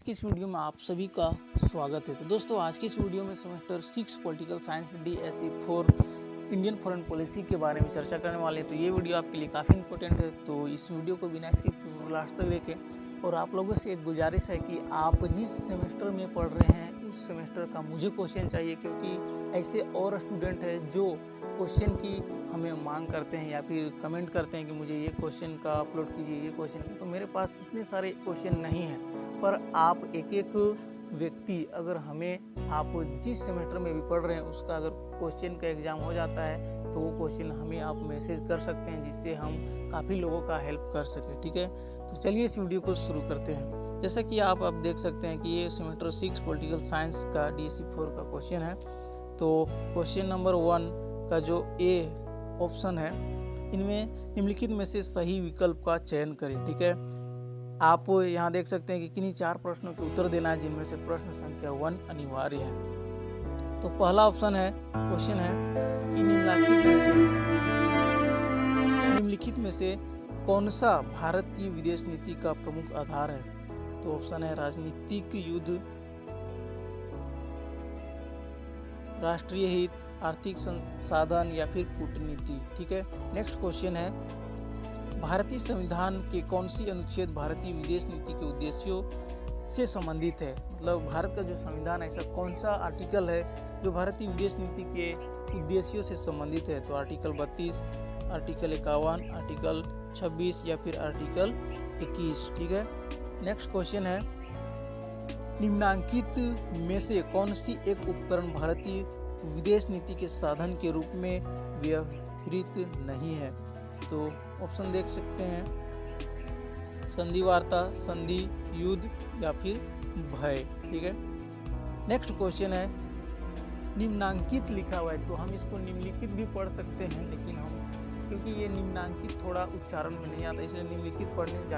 की इस वीडियो में आप सभी का स्वागत है। तो दोस्तों, आज की इस वीडियो में semester 6 political science DSE 4 Indian foreign policy के बारे में चर्चा करने वाले हैं। तो ये वीडियो आपके लिए काफ़ी इंपॉर्टेंट है, तो इस वीडियो को बिना स्किप लास्ट तक देखें। और आप लोगों से एक गुजारिश है कि आप जिस सेमेस्टर में पढ़ रहे हैं उस सेमेस्टर का मुझे क्वेश्चन चाहिए, क्योंकि ऐसे और स्टूडेंट हैं जो क्वेश्चन की हमें मांग करते हैं या फिर कमेंट करते हैं कि मुझे ये क्वेश्चन का अपलोड कीजिए, ये क्वेश्चन। तो मेरे पास इतने सारे क्वेश्चन नहीं हैं, पर आप एक एक व्यक्ति अगर हमें आप जिस सेमेस्टर में भी पढ़ रहे हैं उसका अगर क्वेश्चन का एग्ज़ाम हो जाता है तो वो क्वेश्चन हमें आप मैसेज कर सकते हैं, जिससे हम काफ़ी लोगों का हेल्प कर सकें। ठीक है, तो चलिए इस वीडियो को शुरू करते हैं। जैसा कि आप देख सकते हैं कि ये सेमेस्टर 6 पॉलिटिकल साइंस का DSE 4 का क्वेश्चन है। तो क्वेश्चन नंबर 1 का जो ए ऑप्शन है, इनमें निम्नलिखित में से सही विकल्प का चयन करें। ठीक है, आप यहाँ देख सकते हैं कि किन्हीं 4 प्रश्नों के उत्तर देना है, जिनमें से प्रश्न संख्या 1 अनिवार्य है। तो पहला ऑप्शन है, क्वेश्चन है कि निम्नलिखित में से कौन सा भारतीय विदेश नीति का प्रमुख आधार है। तो ऑप्शन है राजनीतिक युद्ध, राष्ट्रीय हित, आर्थिक संसाधन या फिर कूटनीति। ठीक है, नेक्स्ट क्वेश्चन है, भारतीय संविधान के कौन सी अनुच्छेद भारतीय विदेश नीति के उद्देश्यों से संबंधित है। मतलब भारत का जो संविधान है, ऐसा कौन सा आर्टिकल है जो भारतीय विदेश नीति के उद्देश्यों से संबंधित है। तो आर्टिकल 32, आर्टिकल 51, आर्टिकल 26 या फिर आर्टिकल 21। ठीक है, नेक्स्ट क्वेश्चन है, निम्नांकित में से कौन सी एक उपकरण भारतीय विदेश नीति के साधन के रूप में व्यवहृत नहीं है। तो ऑप्शन देख सकते हैं, संधि वार्ता, संधि, युद्ध या फिर भय। ठीक है, नेक्स्ट क्वेश्चन है, निम्नांकित लिखा हुआ है तो हम इसको निम्नलिखित भी पढ़ सकते हैं, लेकिन हम क्योंकि ये निम्नांकित थोड़ा उच्चारण में नहीं आता, इसलिए निम्नलिखित पढ़ने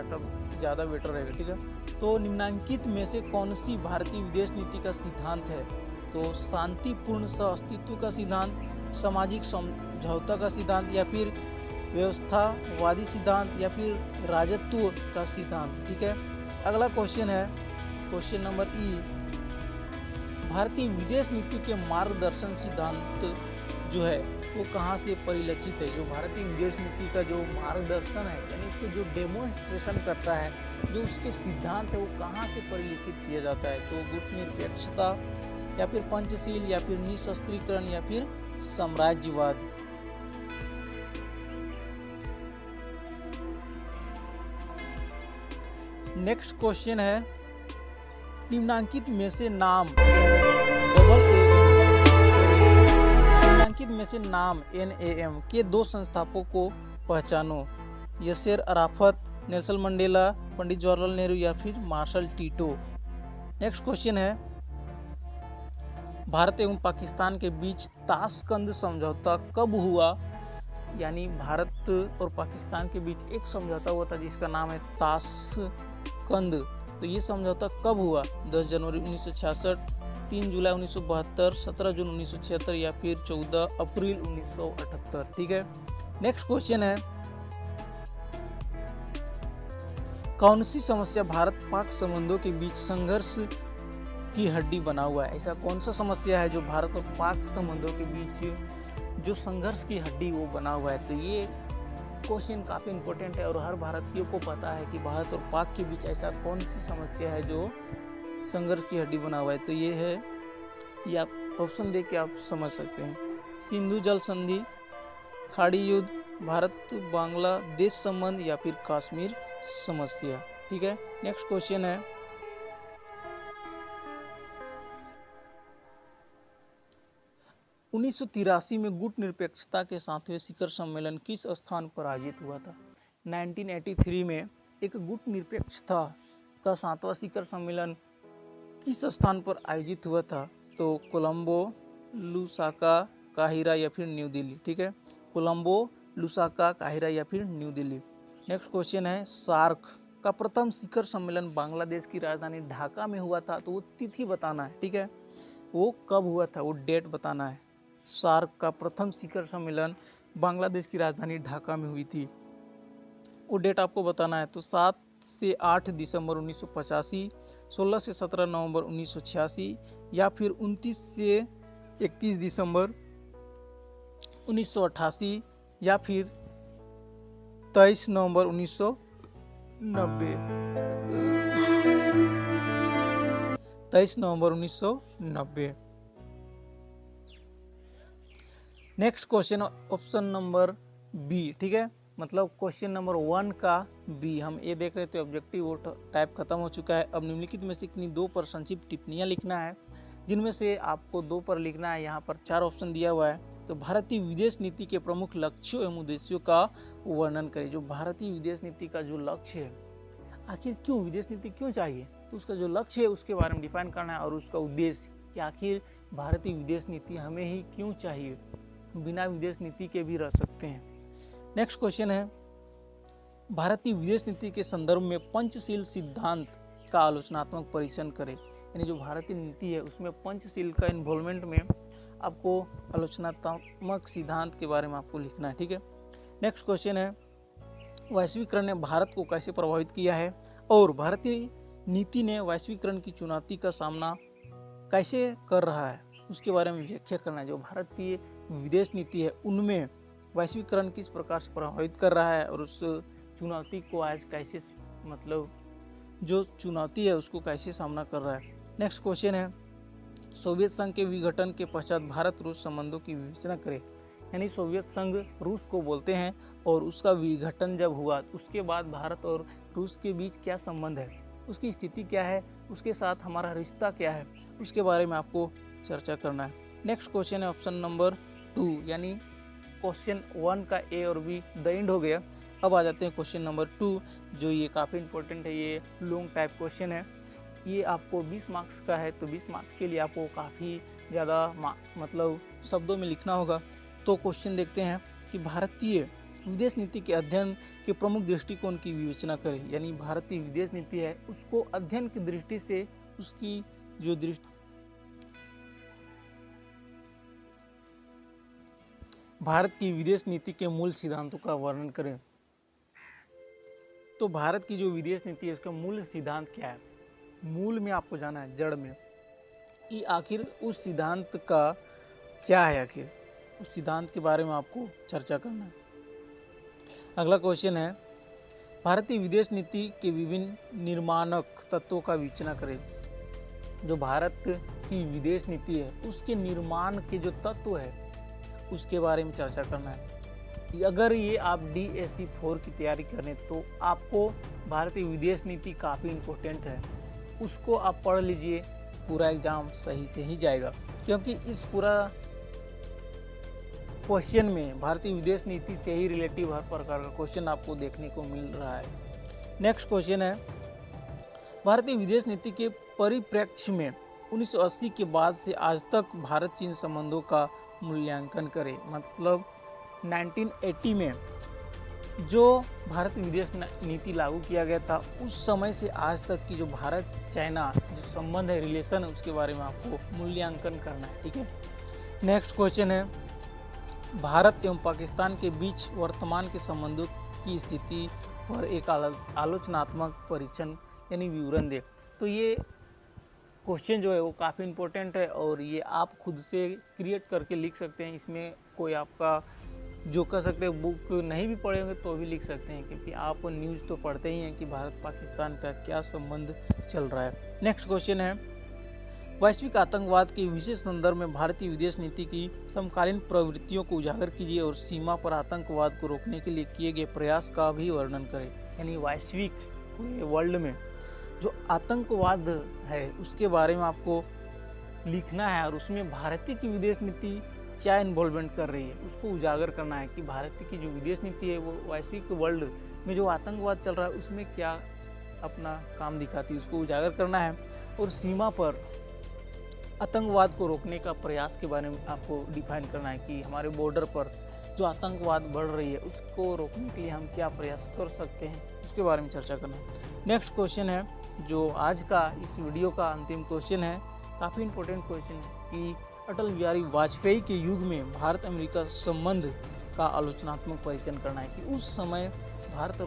ज़्यादा बेटर रहेगा। ठीक है, तो निम्नांकित में से कौन सी भारतीय विदेश नीति का सिद्धांत है। तो शांतिपूर्ण सह-अस्तित्व का सिद्धांत, सामाजिक समझौता का सिद्धांत या फिर व्यवस्थावादी सिद्धांत या फिर राजत्व का सिद्धांत। ठीक है, अगला क्वेश्चन है, क्वेश्चन नंबर ई, भारतीय विदेश नीति के मार्गदर्शन सिद्धांत जो है वो कहाँ से परिलक्षित है। जो भारतीय विदेश नीति का जो मार्गदर्शन है, यानी उसको जो डेमोन्स्ट्रेशन करता है, जो उसके सिद्धांत है, वो कहाँ से परिलक्षित किया जाता है। तो गुटनिरपेक्षता या फिर पंचशील या फिर निशस्त्रीकरण या फिर साम्राज्यवाद। नेक्स्ट क्वेश्चन है, निम्नांकित में से नाम NAM के 2 संस्थापकों को पहचानो। यासिर अराफत, नेल्सन मंडेला, पंडित जवाहरलाल नेहरू या फिर मार्शल टीटो। नेक्स्ट क्वेश्चन है, भारत एवं पाकिस्तान के बीच ताशकंद समझौता कब हुआ। यानी भारत और पाकिस्तान के बीच एक समझौता हुआ था जिसका नाम है ताशकंद। तो ये समझौता कब हुआ। 10 जनवरी 1966, 3 जुलाई 1972, 17 जून 1976 या फिर 14 अप्रैल 1978। ठीक है, नेक्स्ट क्वेश्चन है, कौन सी समस्या भारत पाक संबंधों के बीच संघर्ष की हड्डी बना हुआ है। ऐसा कौन सा समस्या है जो भारत और पाक संबंधों के बीच जो संघर्ष की हड्डी वो बना हुआ है। तो ये क्वेश्चन काफ़ी इंपॉर्टेंट है और हर भारतीय को पता है कि भारत और पाक के बीच ऐसा कौन सी समस्या है जो संघर्ष की हड्डी बना हुआ है। तो ये है, ये आप ऑप्शन देख के आप समझ सकते हैं, सिंधु जल संधि, खाड़ी युद्ध, भारत बांग्लादेश संबंध या फिर कश्मीर समस्या। ठीक है, नेक्स्ट क्वेश्चन है, 1983 में गुट निरपेक्षता के 7वें शिखर सम्मेलन किस स्थान पर आयोजित हुआ था। 1983 में एक गुट निरपेक्षता का 7वां शिखर सम्मेलन किस स्थान पर आयोजित हुआ था। तो कोलंबो, लुसाका, काहिरा या फिर न्यू दिल्ली। ठीक है, कोलंबो, लुसाका, काहिरा या फिर न्यू दिल्ली। नेक्स्ट क्वेश्चन है, सार्क का प्रथम शिखर सम्मेलन बांग्लादेश की राजधानी ढाका में हुआ था। तो वो तिथि बताना है। ठीक है, वो कब हुआ था, वो डेट बताना है। सार्क का प्रथम शिखर सम्मेलन बांग्लादेश की राजधानी ढाका में हुई थी, वो डेट आपको बताना है। तो 7 से 8 दिसंबर 1985, 16 से 17 नवंबर 1986 या फिर 29 से 31 दिसंबर 1988 या फिर 23 नवंबर 1990। 23 नवंबर 1990। Next question option number B, ठीक है, मतलब क्वेश्चन नंबर 1 का बी। हम ए देख रहे थे, ऑब्जेक्टिव वो टाइप खत्म हो चुका है। अब निम्नलिखित में से किन्हीं 2 पर संक्षिप्त टिप्पणियां लिखना है, जिनमें से आपको 2 पर लिखना है। यहाँ पर 4 ऑप्शन दिया हुआ है। तो भारतीय विदेश नीति के प्रमुख लक्ष्यों एवं उद्देश्यों का वर्णन करें। जो भारतीय विदेश नीति का जो लक्ष्य है, आखिर क्यों विदेश नीति क्यों चाहिए, तो उसका जो लक्ष्य है उसके बारे में डिफाइन करना है, और उसका उद्देश्य कि आखिर भारतीय विदेश नीति हमें ही क्यों चाहिए, बिना विदेश नीति के भी रह सकते हैं। नेक्स्ट क्वेश्चन है, भारतीय विदेश नीति के संदर्भ में पंचशील सिद्धांत का आलोचनात्मक परीक्षण करें। यानी जो भारतीय नीति है उसमें पंचशील का इन्वॉल्वमेंट में आपको आलोचनात्मक सिद्धांत के बारे में आपको लिखना है, ठीक है। नेक्स्ट क्वेश्चन है, वैश्वीकरण ने भारत को कैसे प्रभावित किया है और भारतीय नीति ने वैश्वीकरण की चुनौती का सामना कैसे कर रहा है, उसके बारे में व्याख्या करना है। जो भारतीय विदेश नीति है उनमें वैश्वीकरण किस प्रकार से प्रभावित कर रहा है और उस चुनौती को आज कैसे, मतलब जो चुनौती है उसको कैसे सामना कर रहा है। नेक्स्ट क्वेश्चन है, सोवियत संघ के विघटन के पश्चात भारत रूस संबंधों की विवेचना करें। यानी सोवियत संघ रूस को बोलते हैं, और उसका विघटन जब हुआ उसके बाद भारत और रूस के बीच क्या संबंध है, उसकी स्थिति क्या है, उसके साथ हमारा रिश्ता क्या है, उसके बारे में आपको चर्चा करना है। नेक्स्ट क्वेश्चन है ऑप्शन नंबर 2, यानी क्वेश्चन 1 का ए और बी द एंड हो गया। अब आ जाते हैं क्वेश्चन नंबर 2, जो ये काफ़ी इंपॉर्टेंट है। ये लॉन्ग टाइप क्वेश्चन है, ये आपको 20 मार्क्स का है। तो 20 मार्क्स के लिए आपको काफ़ी ज़्यादा मतलब शब्दों में लिखना होगा। तो क्वेश्चन देखते हैं कि भारतीय विदेश नीति के अध्ययन के प्रमुख दृष्टिकोण की विवेचना करें। यानी भारतीय विदेश नीति है उसको अध्ययन की दृष्टि से उसकी जो भारत की विदेश नीति के मूल सिद्धांतों का वर्णन करें। तो भारत की जो विदेश नीति है उसका मूल सिद्धांत क्या है, मूल में आपको जाना है, जड़ में, कि आखिर उस सिद्धांत का क्या है, आखिर उस सिद्धांत के बारे में आपको चर्चा करना है। अगला क्वेश्चन है, भारतीय विदेश नीति के विभिन्न निर्माणक तत्वों का विवेचना करें। जो भारत की विदेश नीति है उसके निर्माण के जो तत्व है उसके बारे में चर्चा करना है। अगर ये आप DSE 4 की तैयारी करें तो आपको भारतीय विदेश नीति काफ़ी इम्पोर्टेंट है, उसको आप पढ़ लीजिए, पूरा एग्जाम सही से ही जाएगा, क्योंकि इस पूरा क्वेश्चन में भारतीय विदेश नीति से ही रिलेटिव हर प्रकार का क्वेश्चन आपको देखने को मिल रहा है। नेक्स्ट क्वेश्चन है, भारतीय विदेश नीति के परिप्रेक्ष्य में 1980 के बाद से आज तक भारत चीन संबंधों का मूल्यांकन करें। मतलब 1980 में जो भारतीय विदेश नीति लागू किया गया था उस समय से आज तक की जो भारत चाइना जो संबंध है, रिलेशन है, उसके बारे में आपको मूल्यांकन करना है, ठीक है। नेक्स्ट क्वेश्चन है, भारत एवं पाकिस्तान के बीच वर्तमान के संबंधों की स्थिति पर एक आलोचनात्मक परीक्षण यानी विवरण दे। तो ये क्वेश्चन जो है वो काफ़ी इम्पोर्टेंट है और ये आप खुद से क्रिएट करके लिख सकते हैं। इसमें कोई आपका जो कह सकते हैं बुक नहीं भी पढ़े होंगे तो भी लिख सकते हैं, क्योंकि आप न्यूज़ तो पढ़ते ही हैं कि भारत पाकिस्तान का क्या संबंध चल रहा है। नेक्स्ट क्वेश्चन है, वैश्विक आतंकवाद के विशेष संदर्भ में भारतीय विदेश नीति की समकालीन प्रवृत्तियों को उजागर कीजिए और सीमा पर आतंकवाद को रोकने के लिए किए गए प्रयास का भी वर्णन करें। यानी वैश्विक पूरे वर्ल्ड में जो आतंकवाद है उसके बारे में आपको लिखना है और उसमें भारतीय की विदेश नीति क्या इन्वॉल्वमेंट कर रही है उसको उजागर करना है कि भारतीय की जो विदेश नीति है वो वैश्विक वर्ल्ड में जो आतंकवाद चल रहा है उसमें क्या अपना काम दिखाती है, उसको उजागर करना है। और सीमा पर आतंकवाद को रोकने का प्रयास के बारे में आपको डिफाइन करना है कि हमारे बॉर्डर पर जो आतंकवाद बढ़ रही है उसको रोकने के लिए हम क्या प्रयास कर सकते हैं, उसके बारे में चर्चा करना है। नेक्स्ट क्वेश्चन है जो आज का इस वीडियो का अंतिम क्वेश्चन है, काफ़ी इम्पोर्टेंट क्वेश्चन है कि अटल बिहारी वाजपेयी के युग में भारत अमेरिका संबंध का आलोचनात्मक परीक्षण करना है कि उस समय भारत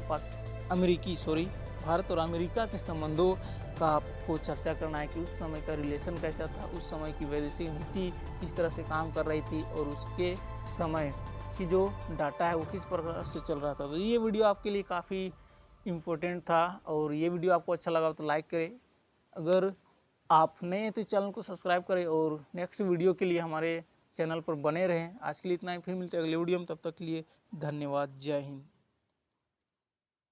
और अमेरिका के संबंधों का आपको चर्चा करना है कि उस समय का रिलेशन कैसा था, उस समय की वैदेशिक नीति किस तरह से काम कर रही थी और उसके समय की जो डाटा है वो किस प्रकार से चल रहा था। तो ये वीडियो आपके लिए काफ़ी इम्पोर्टेंट था और ये वीडियो आपको अच्छा लगा तो लाइक करें। अगर आप नए हैं तो चैनल को सब्सक्राइब करें और नेक्स्ट वीडियो के लिए हमारे चैनल पर बने रहें। आज के लिए इतना ही, फिर मिलते हैं अगले वीडियो में। तब तक के लिए धन्यवाद। जय हिंद।